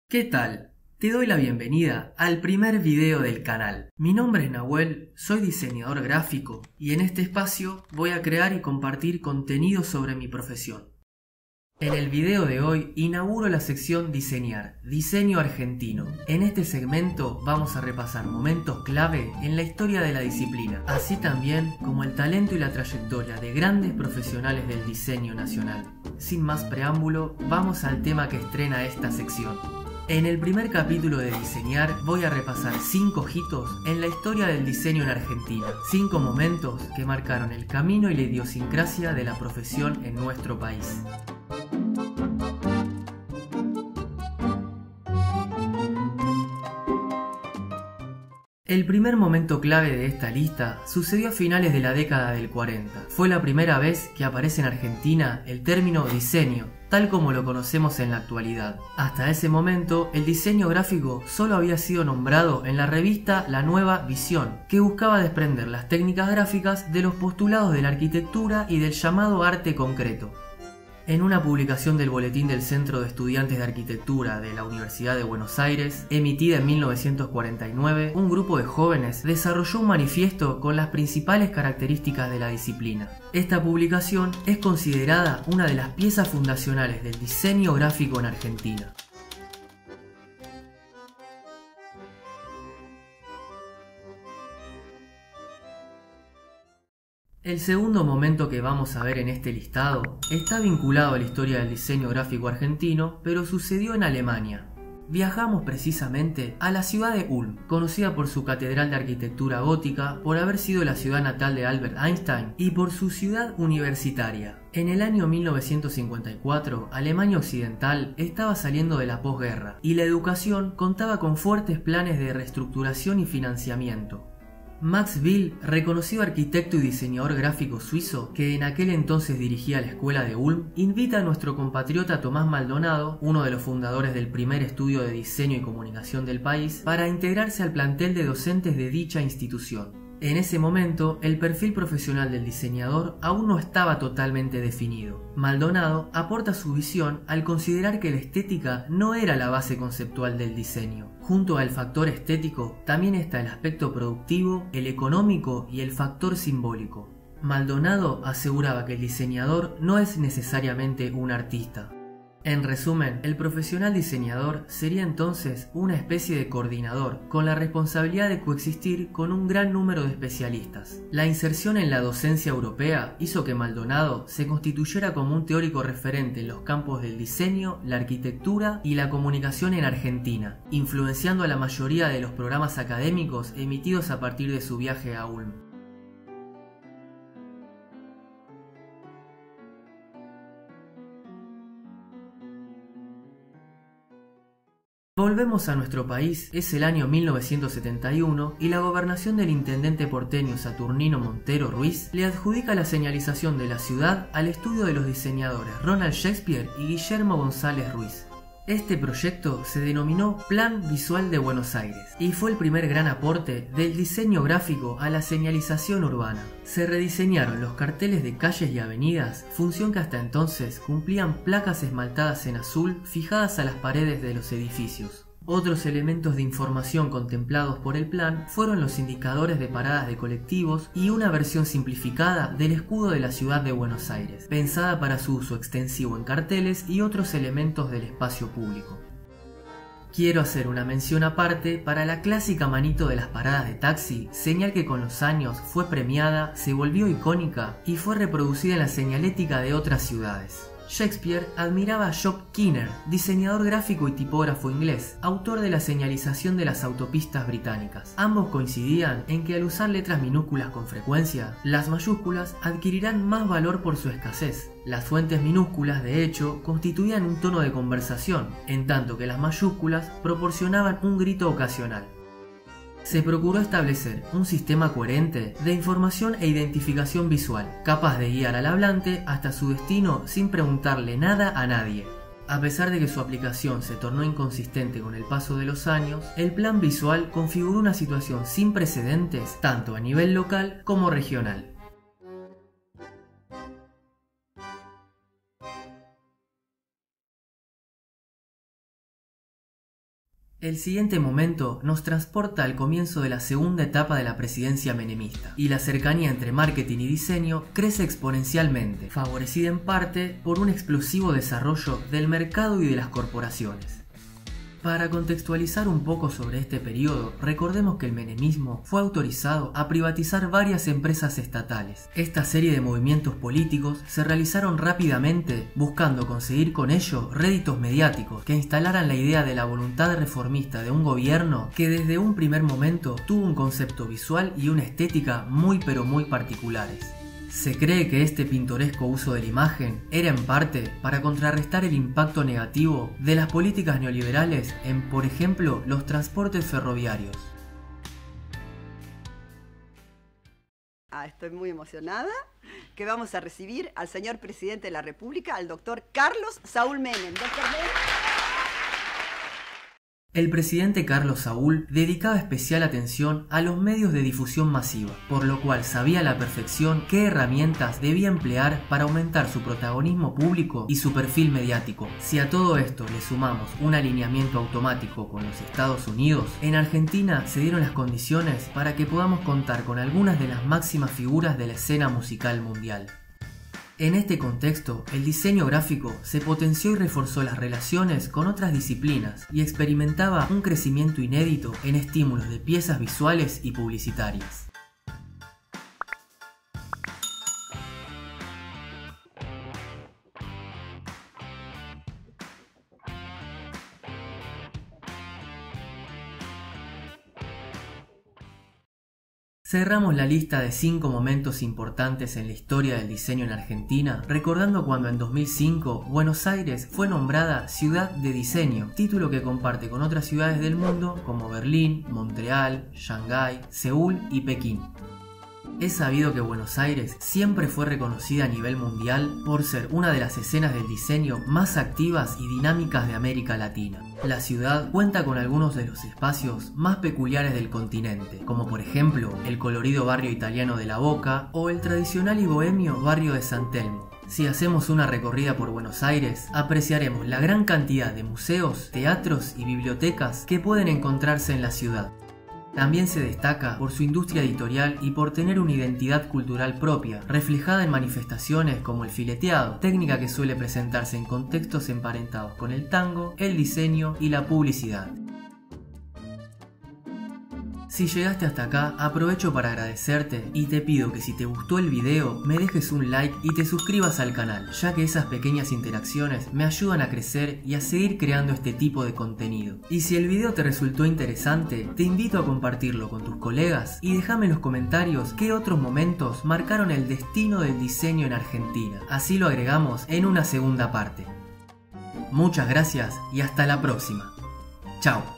¿Qué tal? Te doy la bienvenida al primer video del canal. Mi nombre es Nahuel, soy diseñador gráfico y en este espacio voy a crear y compartir contenido sobre mi profesión. En el video de hoy inauguro la sección Diseñar, Diseño Argentino. En este segmento vamos a repasar momentos clave en la historia de la disciplina, así también como el talento y la trayectoria de grandes profesionales del diseño nacional. Sin más preámbulo, vamos al tema que estrena esta sección. En el primer capítulo de Diseñar voy a repasar 5 hitos en la historia del diseño en Argentina, 5 momentos que marcaron el camino y la idiosincrasia de la profesión en nuestro país. El primer momento clave de esta lista sucedió a finales de la década del 40. Fue la primera vez que aparece en Argentina el término diseño, tal como lo conocemos en la actualidad. Hasta ese momento, el diseño gráfico solo había sido nombrado en la revista La Nueva Visión, que buscaba desprender las técnicas gráficas de los postulados de la arquitectura y del llamado arte concreto. En una publicación del Boletín del Centro de Estudiantes de Arquitectura de la Universidad de Buenos Aires, emitida en 1949, un grupo de jóvenes desarrolló un manifiesto con las principales características de la disciplina. Esta publicación es considerada una de las piezas fundacionales del diseño gráfico en Argentina. El segundo momento que vamos a ver en este listado está vinculado a la historia del diseño gráfico argentino, pero sucedió en Alemania. Viajamos precisamente a la ciudad de Ulm, conocida por su catedral de arquitectura gótica, por haber sido la ciudad natal de Albert Einstein y por su ciudad universitaria. En el año 1954, Alemania Occidental estaba saliendo de la posguerra y la educación contaba con fuertes planes de reestructuración y financiamiento. Max Bill, reconocido arquitecto y diseñador gráfico suizo, que en aquel entonces dirigía la escuela de Ulm, invita a nuestro compatriota Tomás Maldonado, uno de los fundadores del primer estudio de diseño y comunicación del país, para integrarse al plantel de docentes de dicha institución. En ese momento, el perfil profesional del diseñador aún no estaba totalmente definido. Maldonado aporta su visión al considerar que la estética no era la base conceptual del diseño. Junto al factor estético, también está el aspecto productivo, el económico y el factor simbólico. Maldonado aseguraba que el diseñador no es necesariamente un artista. En resumen, el profesional diseñador sería entonces una especie de coordinador, con la responsabilidad de coexistir con un gran número de especialistas. La inserción en la docencia europea hizo que Maldonado se constituyera como un teórico referente en los campos del diseño, la arquitectura y la comunicación en Argentina, influenciando a la mayoría de los programas académicos emitidos a partir de su viaje a Ulm. Volvemos a nuestro país, es el año 1971 y la gobernación del intendente porteño Saturnino Montero Ruiz le adjudica la señalización de la ciudad al estudio de los diseñadores Ronald Shakespeare y Guillermo González Ruiz. Este proyecto se denominó Plan Visual de Buenos Aires y fue el primer gran aporte del diseño gráfico a la señalización urbana. Se rediseñaron los carteles de calles y avenidas, función que hasta entonces cumplían placas esmaltadas en azul fijadas a las paredes de los edificios. Otros elementos de información contemplados por el plan fueron los indicadores de paradas de colectivos y una versión simplificada del escudo de la ciudad de Buenos Aires, pensada para su uso extensivo en carteles y otros elementos del espacio público. Quiero hacer una mención aparte para la clásica manito de las paradas de taxi, señal que con los años fue premiada, se volvió icónica y fue reproducida en la señalética de otras ciudades. Shakespeare admiraba a Job Keener, diseñador gráfico y tipógrafo inglés, autor de la señalización de las autopistas británicas. Ambos coincidían en que al usar letras minúsculas con frecuencia, las mayúsculas adquirirán más valor por su escasez. Las fuentes minúsculas, de hecho, constituían un tono de conversación, en tanto que las mayúsculas proporcionaban un grito ocasional. Se procuró establecer un sistema coherente de información e identificación visual, capaz de guiar al hablante hasta su destino sin preguntarle nada a nadie. A pesar de que su aplicación se tornó inconsistente con el paso de los años, el plan visual configuró una situación sin precedentes tanto a nivel local como regional. El siguiente momento nos transporta al comienzo de la segunda etapa de la presidencia menemista, y la cercanía entre marketing y diseño crece exponencialmente, favorecida en parte por un explosivo desarrollo del mercado y de las corporaciones. Para contextualizar un poco sobre este periodo, recordemos que el menemismo fue autorizado a privatizar varias empresas estatales. Esta serie de movimientos políticos se realizaron rápidamente buscando conseguir con ello réditos mediáticos que instalaran la idea de la voluntad reformista de un gobierno que desde un primer momento tuvo un concepto visual y una estética muy particulares. Se cree que este pintoresco uso de la imagen era en parte para contrarrestar el impacto negativo de las políticas neoliberales en, por ejemplo, los transportes ferroviarios. Estoy muy emocionada que vamos a recibir al señor presidente de la República, al doctor Carlos Saúl Menem. Doctor Menem. El presidente Carlos Saúl dedicaba especial atención a los medios de difusión masiva, por lo cual sabía a la perfección qué herramientas debía emplear para aumentar su protagonismo público y su perfil mediático. Si a todo esto le sumamos un alineamiento automático con los Estados Unidos, en Argentina se dieron las condiciones para que podamos contar con algunas de las máximas figuras de la escena musical mundial. En este contexto, el diseño gráfico se potenció y reforzó las relaciones con otras disciplinas y experimentaba un crecimiento inédito en estímulos de piezas visuales y publicitarias. Cerramos la lista de 5 momentos importantes en la historia del diseño en Argentina, recordando cuando en 2005 Buenos Aires fue nombrada Ciudad de Diseño, título que comparte con otras ciudades del mundo como Berlín, Montreal, Shanghái, Seúl y Pekín. Es sabido que Buenos Aires siempre fue reconocida a nivel mundial por ser una de las escenas del diseño más activas y dinámicas de América Latina. La ciudad cuenta con algunos de los espacios más peculiares del continente, como por ejemplo el colorido barrio italiano de La Boca o el tradicional y bohemio barrio de San Telmo. Si hacemos una recorrida por Buenos Aires, apreciaremos la gran cantidad de museos, teatros y bibliotecas que pueden encontrarse en la ciudad. También se destaca por su industria editorial y por tener una identidad cultural propia, reflejada en manifestaciones como el fileteado, técnica que suele presentarse en contextos emparentados con el tango, el diseño y la publicidad. Si llegaste hasta acá, aprovecho para agradecerte y te pido que si te gustó el video me dejes un like y te suscribas al canal, ya que esas pequeñas interacciones me ayudan a crecer y a seguir creando este tipo de contenido. Y si el video te resultó interesante, te invito a compartirlo con tus colegas y déjame en los comentarios qué otros momentos marcaron el destino del diseño en Argentina. Así lo agregamos en una segunda parte. Muchas gracias y hasta la próxima. Chao.